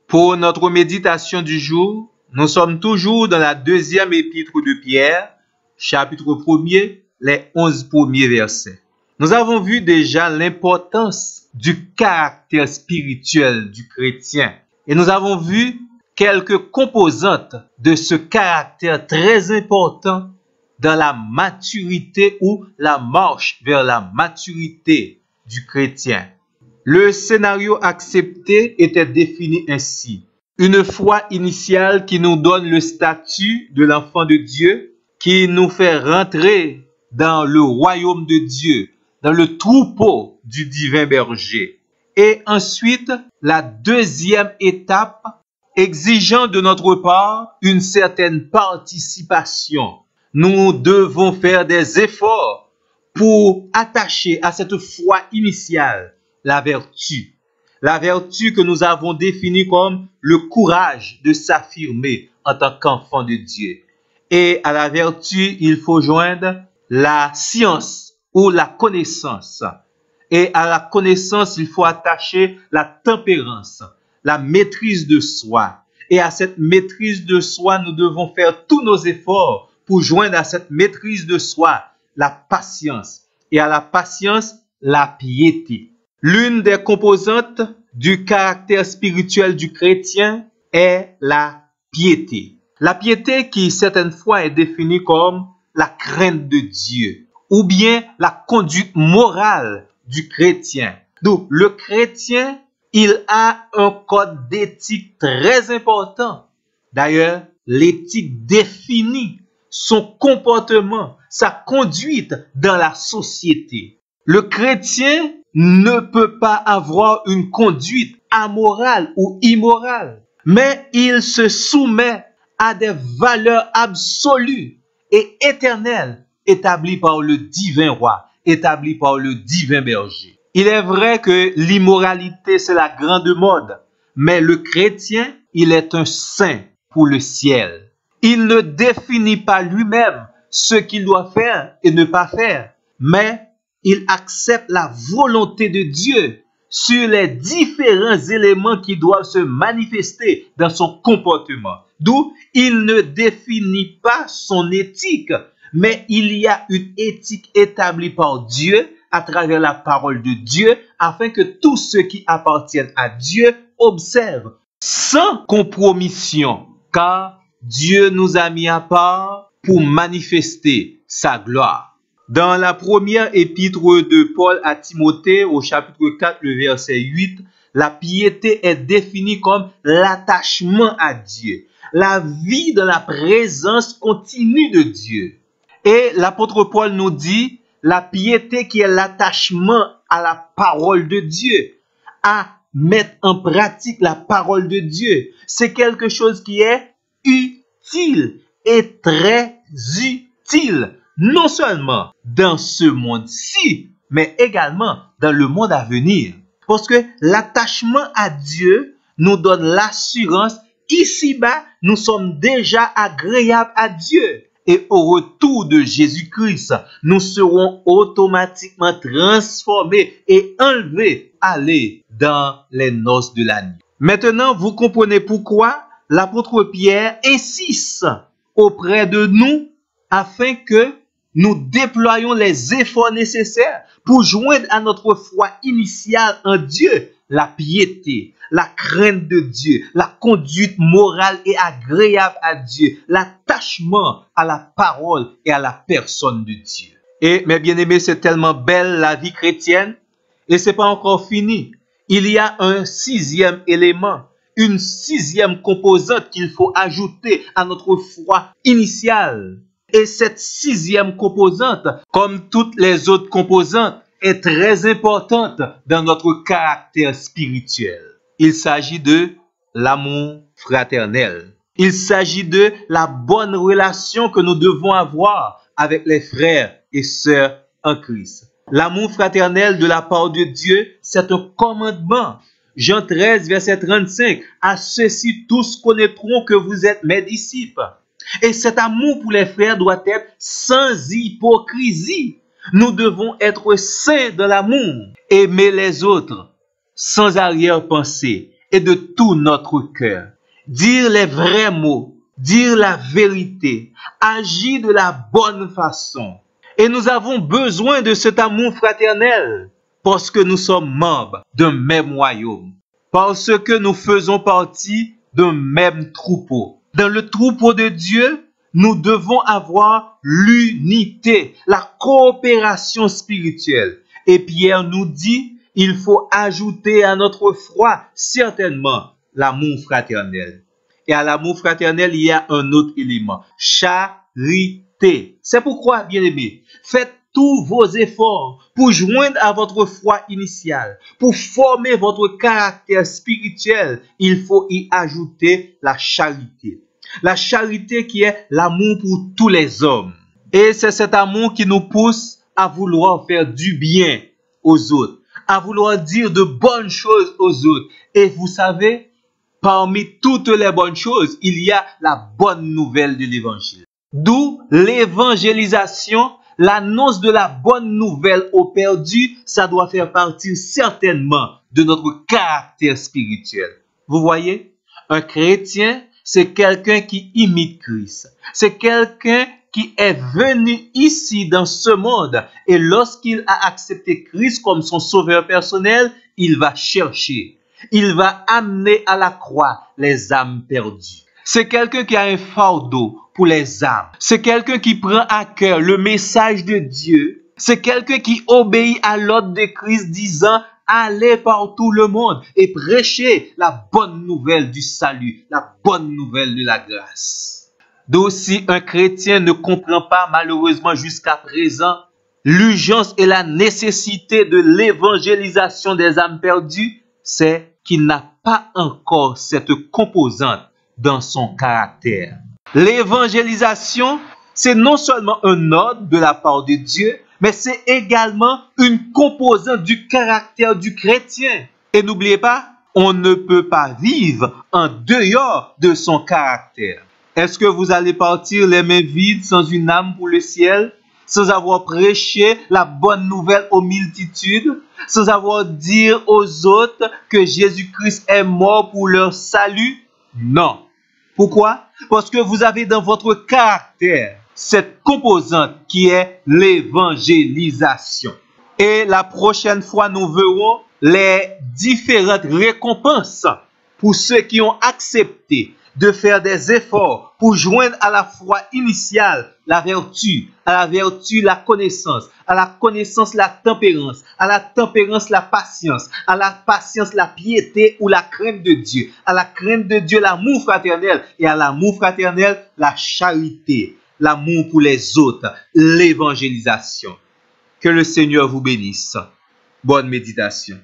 Pour notre méditation du jour, nous sommes toujours dans la deuxième épître de Pierre, chapitre 1er, les 11 premiers versets. Nous avons vu déjà l'importance du caractère spirituel du chrétien et nous avons vu quelques composantes de ce caractère très important dans la maturité ou la marche vers la maturité du chrétien. Le scénario accepté était défini ainsi. Une foi initiale qui nous donne le statut de l'enfant de Dieu, qui nous fait rentrer dans le royaume de Dieu, dans le troupeau du divin berger. Et ensuite, la deuxième étape, exigeant de notre part une certaine participation. Nous devons faire des efforts pour attacher à cette foi initiale la vertu. La vertu que nous avons définie comme le courage de s'affirmer en tant qu'enfant de Dieu. Et à la vertu, il faut joindre la science ou la connaissance. Et à la connaissance, il faut attacher la tempérance, la maîtrise de soi. Et à cette maîtrise de soi, nous devons faire tous nos efforts pour joindre à cette maîtrise de soi la patience. Et à la patience, la piété. L'une des composantes du caractère spirituel du chrétien est la piété. La piété qui, certaines fois, est définie comme la crainte de Dieu ou bien la conduite morale du chrétien. Donc, le chrétien, il a un code d'éthique très important. D'ailleurs, l'éthique définit son comportement, sa conduite dans la société. Le chrétien ne peut pas avoir une conduite amorale ou immorale, mais il se soumet à des valeurs absolues et éternelles établies par le divin roi, établies par le divin berger. Il est vrai que l'immoralité, c'est la grande mode, mais le chrétien, il est un saint pour le ciel. Il ne définit pas lui-même ce qu'il doit faire et ne pas faire, mais il accepte la volonté de Dieu sur les différents éléments qui doivent se manifester dans son comportement. D'où il ne définit pas son éthique, mais il y a une éthique établie par Dieu à travers la parole de Dieu, afin que tous ceux qui appartiennent à Dieu observent sans compromission, car Dieu nous a mis à part pour manifester sa gloire. Dans la première épître de Paul à Timothée, au chapitre 4, le verset 8, la piété est définie comme l'attachement à Dieu, la vie dans la présence continue de Dieu. Et l'apôtre Paul nous dit, la piété qui est l'attachement à la parole de Dieu, à mettre en pratique la parole de Dieu, c'est quelque chose qui est utile et très utile. Non seulement dans ce monde-ci, mais également dans le monde à venir. Parce que l'attachement à Dieu nous donne l'assurance, ici-bas, nous sommes déjà agréables à Dieu. Et au retour de Jésus-Christ, nous serons automatiquement transformés et enlevés, aller dans les noces de la nuit. Maintenant, vous comprenez pourquoi l'apôtre Pierre insiste auprès de nous afin que nous déployons les efforts nécessaires pour joindre à notre foi initiale en Dieu la piété, la crainte de Dieu, la conduite morale et agréable à Dieu, l'attachement à la parole et à la personne de Dieu. Et mes bien-aimés, c'est tellement belle la vie chrétienne et c'est pas encore fini. Il y a un sixième élément, une sixième composante qu'il faut ajouter à notre foi initiale. Et cette sixième composante, comme toutes les autres composantes, est très importante dans notre caractère spirituel. Il s'agit de l'amour fraternel. Il s'agit de la bonne relation que nous devons avoir avec les frères et sœurs en Christ. L'amour fraternel de la part de Dieu, c'est un commandement. Jean 13, verset 35. À ceux-ci tous connaîtront que vous êtes mes disciples. Et cet amour pour les frères doit être sans hypocrisie. Nous devons être saints dans l'amour, aimer les autres sans arrière-pensée et de tout notre cœur. Dire les vrais mots, dire la vérité, agir de la bonne façon. Et nous avons besoin de cet amour fraternel parce que nous sommes membres d'un même royaume, parce que nous faisons partie d'un même troupeau. Dans le troupeau de Dieu, nous devons avoir l'unité, la coopération spirituelle. Et Pierre nous dit, il faut ajouter à notre foi certainement l'amour fraternel. Et à l'amour fraternel, il y a un autre élément, charité. C'est pourquoi, bien-aimés, faites tous vos efforts pour joindre à votre foi initiale, pour former votre caractère spirituel. Il faut y ajouter la charité. La charité qui est l'amour pour tous les hommes. Et c'est cet amour qui nous pousse à vouloir faire du bien aux autres, à vouloir dire de bonnes choses aux autres. Et vous savez, parmi toutes les bonnes choses, il y a la bonne nouvelle de l'évangile. D'où l'évangélisation, l'annonce de la bonne nouvelle aux perdus, ça doit faire partie certainement de notre caractère spirituel. Vous voyez, un chrétien, c'est quelqu'un qui imite Christ. C'est quelqu'un qui est venu ici dans ce monde et lorsqu'il a accepté Christ comme son sauveur personnel, il va chercher, il va amener à la croix les âmes perdues. C'est quelqu'un qui a un fardeau pour les âmes. C'est quelqu'un qui prend à cœur le message de Dieu. C'est quelqu'un qui obéit à l'ordre de Christ disant « Allez par tout le monde et prêchez la bonne nouvelle du salut, la bonne nouvelle de la grâce. » D'aussi, un chrétien ne comprend pas malheureusement jusqu'à présent l'urgence et la nécessité de l'évangélisation des âmes perdues, c'est qu'il n'a pas encore cette composante dans son caractère. L'évangélisation, c'est non seulement un ordre de la part de Dieu, mais c'est également une composante du caractère du chrétien. Et n'oubliez pas, on ne peut pas vivre en dehors de son caractère. Est-ce que vous allez partir les mains vides sans une âme pour le ciel, sans avoir prêché la bonne nouvelle aux multitudes, sans avoir dit aux autres que Jésus-Christ est mort pour leur salut? Non. Pourquoi? Parce que vous avez dans votre caractère cette composante qui est l'évangélisation. Et la prochaine fois, nous verrons les différentes récompenses pour ceux qui ont accepté de faire des efforts pour joindre à la foi initiale la vertu, à la vertu la connaissance, à la connaissance la tempérance, à la tempérance la patience, à la patience la piété ou la crainte de Dieu, à la crainte de Dieu l'amour fraternel et à l'amour fraternel la charité, l'amour pour les autres, l'évangélisation. Que le Seigneur vous bénisse. Bonne méditation.